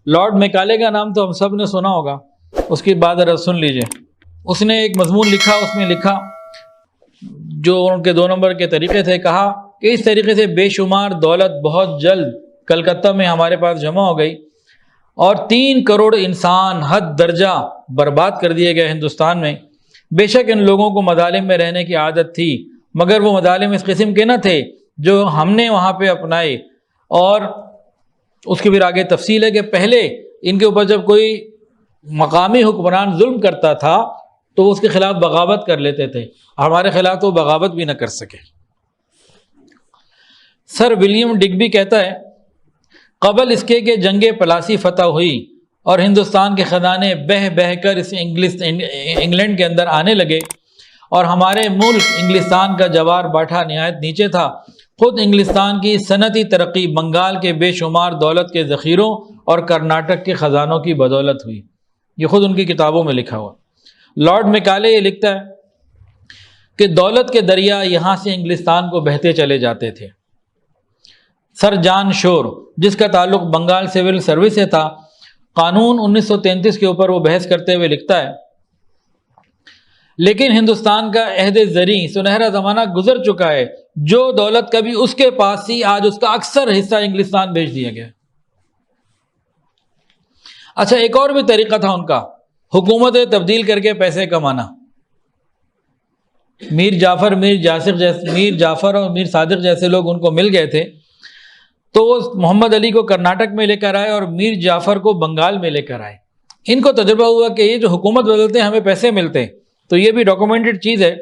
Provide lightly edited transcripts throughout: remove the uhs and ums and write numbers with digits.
Lord میکالے کا نام تو ہم سب نے سنا ہوگا، اس کی بات ذرا سن لیجئے۔ اس نے ایک مضمون لکھا، اس میں لکھا جو ان کے 2 نمبر کے طریقے تھے، کہا کہ اس طریقے سے بے شمار دولت بہت جلد کلکتہ میں ہمارے پاس جمع ہو گئی اور 3 کروڑ انسان حد درجہ برباد کر دیے گئے ہندوستان میں۔ بے شک ان لوگوں کو مظالم میں رہنے کی عادت تھی، مگر وہ مظالم اس قسم کے نہ تھے جو ہم نے وہاں پہ اپنائے۔ اور اس کی پھر آگے تفصیل ہے کہ پہلے ان کے اوپر جب کوئی مقامی حکمران ظلم کرتا تھا تو وہ اس کے خلاف بغاوت کر لیتے تھے، ہمارے خلاف تو بغاوت بھی نہ کر سکے۔ سر ولیم ڈگبی کہتا ہے قبل اس کے کہ جنگ پلاسی فتح ہوئی اور ہندوستان کے خزانے بہہ بہہ کر اس انگلینڈ کے اندر آنے لگے اور ہمارے ملک انگلستان کا جوار باٹھا نہایت نیچے تھا، خود انگلستان کی صنعتی ترقی بنگال کے بے شمار دولت کے ذخیروں اور کرناٹک کے خزانوں کی بدولت ہوئی۔ یہ خود ان کی کتابوں میں لکھا ہوا۔ لارڈ میکالے یہ لکھتا ہے کہ دولت کے دریا یہاں سے انگلستان کو بہتے چلے جاتے تھے۔ سر جان شور جس کا تعلق بنگال سول سروس سے تھا، قانون 1933 کے اوپر وہ بحث کرتے ہوئے لکھتا ہے لیکن ہندوستان کا عہد زریں سنہرا زمانہ گزر چکا ہے، جو دولت کبھی اس کے پاس تھی آج اس کا اکثر حصہ انگلستان بھیج دیا گیا۔ اچھا، ایک اور بھی طریقہ تھا ان کا، حکومتیں تبدیل کر کے پیسے کمانا۔ میر جعفر اور میر صادق جیسے لوگ ان کو مل گئے تھے، تو وہ محمد علی کو کرناٹک میں لے کر آئے اور میر جعفر کو بنگال میں لے کر آئے۔ ان کو تجربہ ہوا کہ یہ جو حکومت بدلتے ہیں ہمیں پیسے ملتے ہیں، تو یہ بھی ڈاکومنٹڈ چیز ہے۔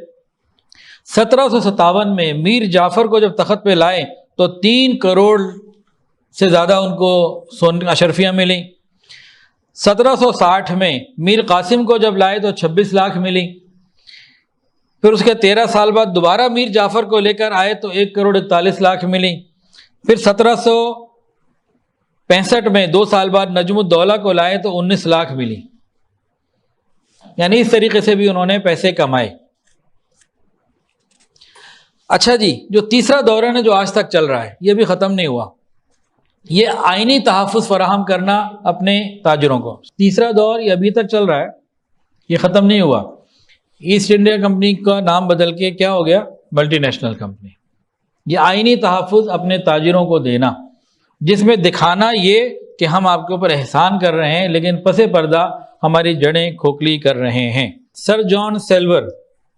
1757 میں میر جعفر کو جب تخت پہ لائے تو 3 کروڑ سے زیادہ ان کو اشرفیاں ملیں۔ 1760 میں میر قاسم کو جب لائے تو 26 لاکھ ملی۔ پھر اس کے 13 سال بعد دوبارہ میر جعفر کو لے کر آئے تو 1 کروڑ 41 لاکھ ملی۔ پھر 1765 میں 2 سال بعد نجم الدولہ کو لائے تو 19 لاکھ ملی۔ یعنی اس طریقے سے بھی انہوں نے پیسے کمائے۔ اچھا جی، جو تیسرا دور ہے نا جو آج تک چل رہا ہے، یہ بھی ختم نہیں ہوا، یہ آئینی تحفظ فراہم کرنا اپنے تاجروں کو۔ تیسرا دور یہ ابھی تک چل رہا ہے، یہ ختم نہیں ہوا۔ ایسٹ انڈیا کمپنی کا نام بدل کے کیا ہو گیا؟ Multi national company. یہ آئینی تحفظ اپنے تاجروں کو دینا، جس میں دکھانا یہ کہ ہم آپ کے اوپر احسان کر رہے ہیں لیکن پس پردہ ہماری جڑیں کھوکھلی کر رہے ہیں۔ سر جان سیلور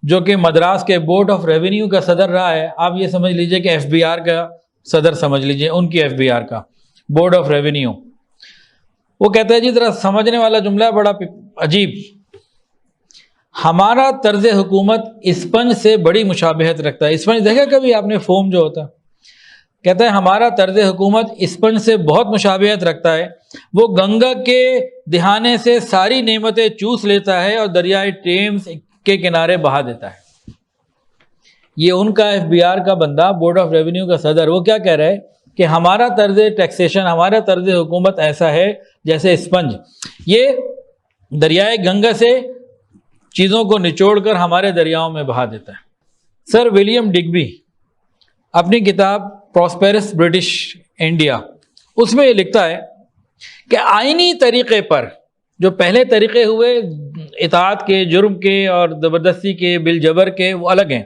جو کہ مدراس کے بورڈ آف ریونیو کا صدر رہا ہے، آپ یہ سمجھ لیجئے کہ FBI کا صدر سمجھ لیجئے، ان کی FBI کا بورڈ آف ریونیو۔ وہ کہتا ہے جی ذرا سمجھنے والا جملہ ہے، بڑا عجیب، ہمارا طرز حکومت اسپنج سے بڑی مشابہت رکھتا ہے۔ اسپنج دیکھا کبھی آپ نے، فوم جو ہوتا ہے؟ کہتا ہے ہمارا طرز حکومت اسپنج سے بہت مشابہت رکھتا ہے، وہ گنگا کے دہانے سے ساری نعمتیں چوس لیتا ہے اور دریائے ٹیمز کے کنارے بہا دیتا ہے۔ یہ ان کا FBI کا بندہ، بورڈ آف ریونیو کا صدر، وہ کیا کہہ رہا ہے کہ ہمارا طرز ٹیکسیشن، ہمارا طرز حکومت ایسا ہے جیسے اسپنج، یہ دریائے گنگا سے چیزوں کو نچوڑ کر ہمارے دریاؤں میں بہا دیتا ہے۔ سر ولیم ڈگبی اپنی کتاب پراسپیرس برٹش انڈیا، اس میں یہ لکھتا ہے کہ آئینی طریقے پر جو پہلے طریقے ہوئے اطاعت کے، جرم کے اور زبردستی کے، بالجبر کے، وہ الگ ہیں۔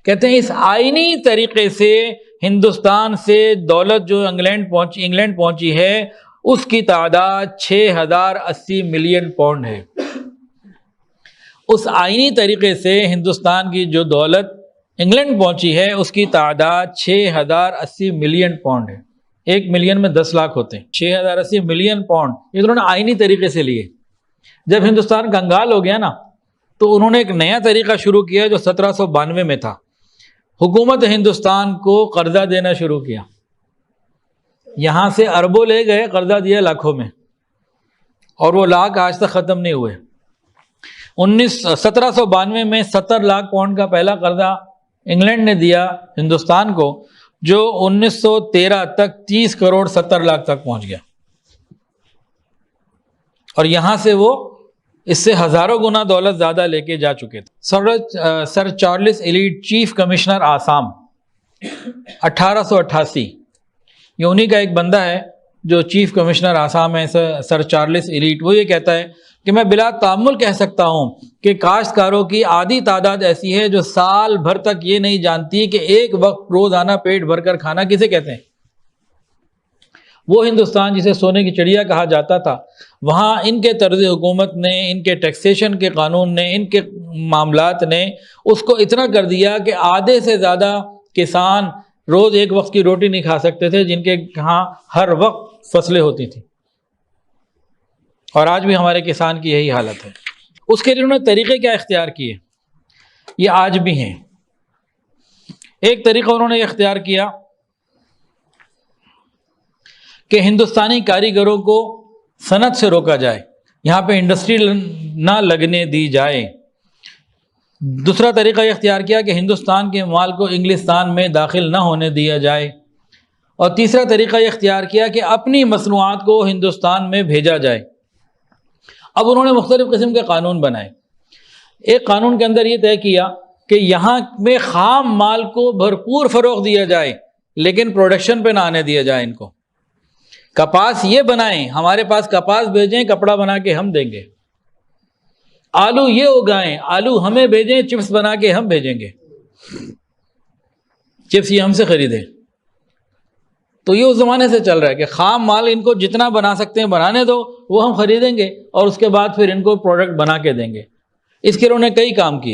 کہتے ہیں اس آئینی طریقے سے ہندوستان سے دولت جو انگلینڈ پہنچی ہے، اس کی تعداد 6080 ملین پاؤنڈ ہے۔ اس آئینی طریقے سے ہندوستان کی جو دولت انگلینڈ پہنچی ہے، اس کی تعداد 6080 ملین پاؤنڈ ہے۔ 1 ملین میں 10 لاکھ ہوتے ہیں، 6080 ملین پاؤنڈ یہ انہوں نے آئینی طریقے سے لیے۔ جب ہندوستان کنگال ہو گیا نا، تو انہوں نے ایک نیا طریقہ شروع کیا جو 1792 میں تھا۔ حکومت ہندوستان کو قرضہ دینا شروع کیا، یہاں سے اربوں لے گئے، قرضہ دیا لاکھوں میں، اور وہ لاکھ آج تک ختم نہیں ہوئے۔ 1792 میں 70 لاکھ پاؤنڈ کا پہلا قرضہ انگلینڈ نے دیا ہندوستان کو، جو 1913 تک 30 کروڑ 70 لاکھ تک پہنچ گیا، اور یہاں سے وہ اس سے ہزاروں گنا دولت زیادہ لے کے جا چکے تھے۔ Sir Charles Elliott chief commissioner Assam 1888، یہ انہی کا ایک بندہ ہے جو چیف کمشنر آسام ہے سر چارلس ایلیٹ، وہ یہ کہتا ہے کہ میں بلا تامل کہہ سکتا ہوں کہ کاشتکاروں کی آدھی تعداد ایسی ہے جو سال بھر تک یہ نہیں جانتی کہ ایک وقت روزانہ پیٹ بھر کر کھانا کسے کہتے ہیں۔ وہ ہندوستان جسے سونے کی چڑیا کہا جاتا تھا، وہاں ان کے طرز حکومت نے، ان کے ٹیکسیشن کے قانون نے، ان کے معاملات نے اس کو اتنا کر دیا کہ آدھے سے زیادہ کسان روز ایک وقت کی روٹی نہیں کھا سکتے تھے، جن کے ہاں ہر وقت فصلیں ہوتی تھیں۔ اور آج بھی ہمارے کسان کی یہی حالت ہے۔ اس کے لیے انہوں نے طریقے کیا اختیار کیے، یہ آج بھی ہیں۔ ایک طریقہ انہوں نے یہ اختیار کیا کہ ہندوستانی کاریگروں کو صنعت سے روکا جائے، یہاں پہ انڈسٹری نہ لگنے دی جائے۔ دوسرا طریقہ یہ اختیار کیا کہ ہندوستان کے مال کو انگلستان میں داخل نہ ہونے دیا جائے، اور تیسرا طریقہ یہ اختیار کیا کہ اپنی مصنوعات کو ہندوستان میں بھیجا جائے۔ اب انہوں نے مختلف قسم کے قانون بنائے۔ ایک قانون کے اندر یہ طے کیا کہ یہاں میں خام مال کو بھرپور فروغ دیا جائے، لیکن پروڈکشن پہ نہ آنے دیا جائے۔ ان کو کپاس یہ بنائیں، ہمارے پاس کپاس بھیجیں، کپڑا بنا کے ہم دیں گے۔ آلو یہ اگائیں، آلو ہمیں بھیجیں، چپس بنا کے ہم بھیجیں گے، چپس یہ ہم سے خریدیں۔ تو یہ اس زمانے سے چل رہا ہے کہ خام مال ان کو جتنا بنا سکتے ہیں بنانے دو، وہ ہم خریدیں گے، اور اس کے بعد پھر ان کو پروڈکٹ بنا کے دیں گے۔ اس کے انہوں نے کئی کام کیے۔